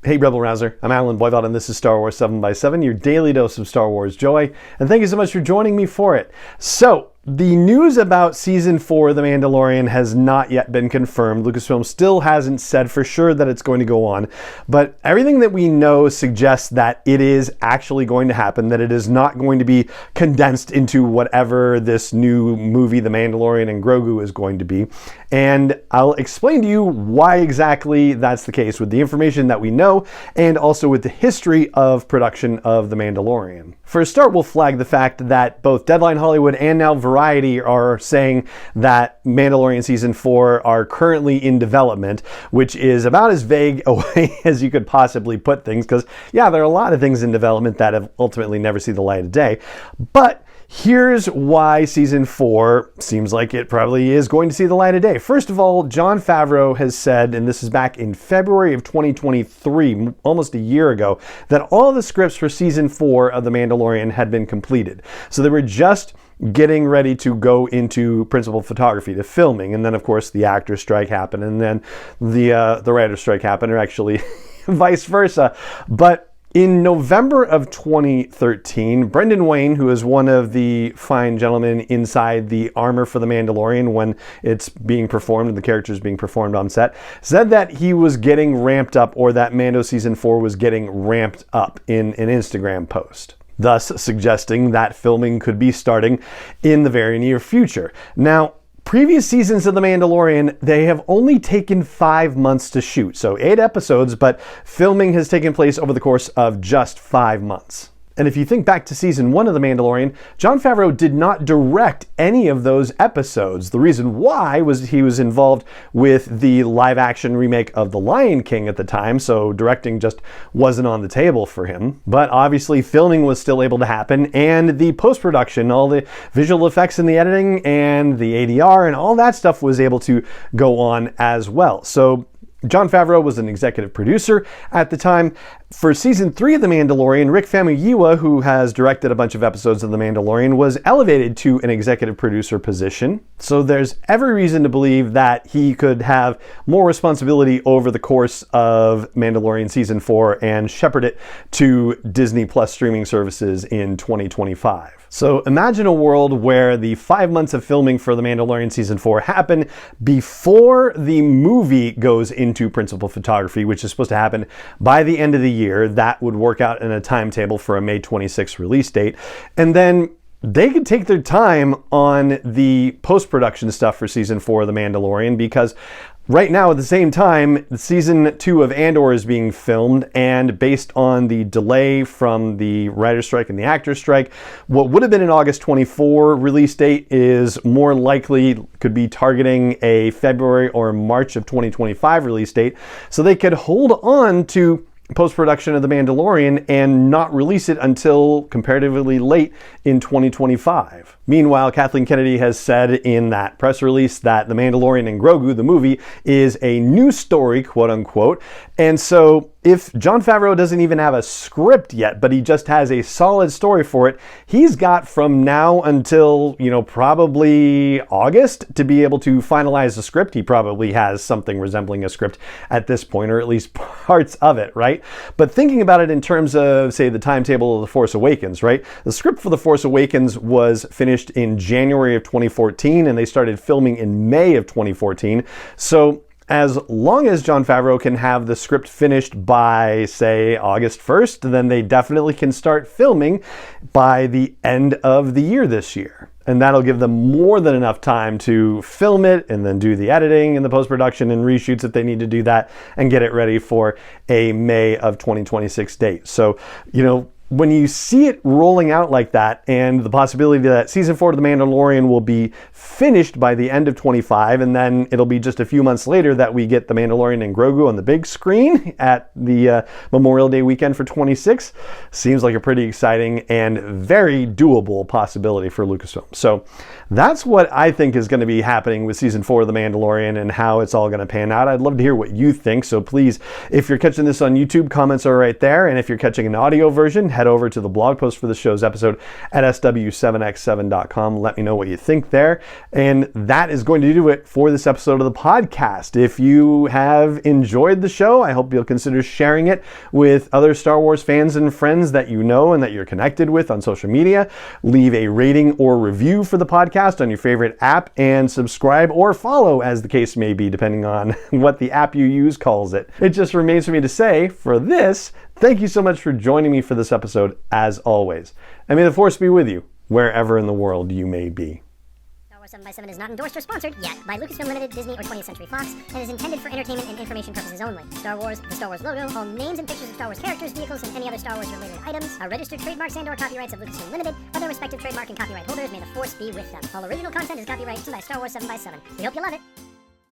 Hey Rebel Rouser, I'm Alan Voivod and this is Star Wars 7x7, your daily dose of Star Wars joy, and thank you so much for joining me for it. So, the news about Season 4 of The Mandalorian has not yet been confirmed. Lucasfilm still hasn't said for sure that it's going to go on, but everything that we know suggests that it is actually going to happen, that it is not going to be condensed into whatever this new movie, The Mandalorian and Grogu, is going to be. And I'll explain to you why exactly that's the case with the information that we know and also with the history of production of The Mandalorian. For a start, we'll flag the fact that both Deadline Hollywood and now Variety are saying that Mandalorian Season 4 are currently in development, which is about as vague a way as you could possibly put things, because yeah, there are a lot of things in development that have ultimately never seen the light of day. But here's why Season 4 seems like it probably is going to see the light of day. First of all, Jon Favreau has said, and this is back in February of 2023, almost a year ago, that all the scripts for Season 4 of The Mandalorian had been completed. So they were just getting ready to go into principal photography, to filming, and then of course the actor's strike happened, and then the writer's strike happened, or actually vice versa. But in November of 2013, Brendan Wayne, who is one of the fine gentlemen inside the armor for The Mandalorian when it's being performed and the character is being performed on set, said that he was getting ramped up, or that Mando Season 4 was getting ramped up in an Instagram post, thus suggesting that filming could be starting in the very near future. Now, previous seasons of The Mandalorian, they have only taken 5 months to shoot, so 8 episodes, but filming has taken place over the course of just 5 months. And if you think back to Season 1 of The Mandalorian, Jon Favreau did not direct any of those episodes. The reason why was he was involved with the live-action remake of The Lion King at the time, so directing just wasn't on the table for him. But obviously filming was still able to happen, and the post-production, all the visual effects and the editing and the ADR and all that stuff was able to go on as well. So Jon Favreau was an executive producer at the time. For Season 3 of The Mandalorian, Rick Famuyiwa, who has directed a bunch of episodes of The Mandalorian, was elevated to an executive producer position. So there's every reason to believe that he could have more responsibility over the course of Mandalorian Season 4 and shepherd it to Disney Plus streaming services in 2025. So imagine a world where the 5 months of filming for The Mandalorian Season 4 happen before the movie goes into principal photography, which is supposed to happen by the end of the year. That would work out in a timetable for a May 26th release date. And then they could take their time on the post-production stuff for Season 4 of The Mandalorian, because right now, at the same time, Season 2 of Andor is being filmed, and based on the delay from the writer's strike and the actor's strike, what would have been an August 24 release date is more likely could be targeting a February or March of 2025 release date. So they could hold on to post-production of The Mandalorian and not release it until comparatively late in 2025. Meanwhile, Kathleen Kennedy has said in that press release that The Mandalorian and Grogu, the movie, is a new story, quote unquote. And so if Jon Favreau doesn't even have a script yet, but he just has a solid story for it, he's got from now until, probably August to be able to finalize the script. He probably has something resembling a script at this point, or at least parts of it, right? But thinking about it in terms of, say, the timetable of The Force Awakens, right? The script for The Force Awakens was finished in January of 2014, and they started filming in May of 2014. So as long as Jon Favreau can have the script finished by, say, August 1st, then they definitely can start filming by the end of the year this year. And that'll give them more than enough time to film it and then do the editing and the post-production and reshoots if they need to do that and get it ready for a May of 2026 date. So, when you see it rolling out like that, and the possibility that Season 4 of The Mandalorian will be finished by the end of 25, and then it'll be just a few months later that we get The Mandalorian and Grogu on the big screen at the Memorial Day weekend for 26, seems like a pretty exciting and very doable possibility for Lucasfilm. So that's what I think is going to be happening with Season 4 of The Mandalorian and how it's all going to pan out. I'd love to hear what you think, so please, if you're catching this on YouTube, comments are right there, and if you're catching an audio version, head over to the blog post for the show's episode at sw7x7.com. Let me know what you think there. And that is going to do it for this episode of the podcast. If you have enjoyed the show, I hope you'll consider sharing it with other Star Wars fans and friends that you know and that you're connected with on social media. Leave a rating or review for the podcast on your favorite app, and subscribe or follow, as the case may be, depending on what the app you use calls it. It just remains for me to say, for this, thank you so much for joining me for this episode, as always. And may the Force be with you, wherever in the world you may be. 7x7 is not endorsed or sponsored yet by Lucasfilm Limited, Disney, or 20th Century Fox, and is intended for entertainment and information purposes only. Star Wars, the Star Wars logo, all names and pictures of Star Wars characters, vehicles, and any other Star Wars related items are registered trademarks and/or copyrights of Lucasfilm Limited, or their respective trademark and copyright holders. May the Force be with them. All original content is copyright by Star Wars 7x7. We hope you love it.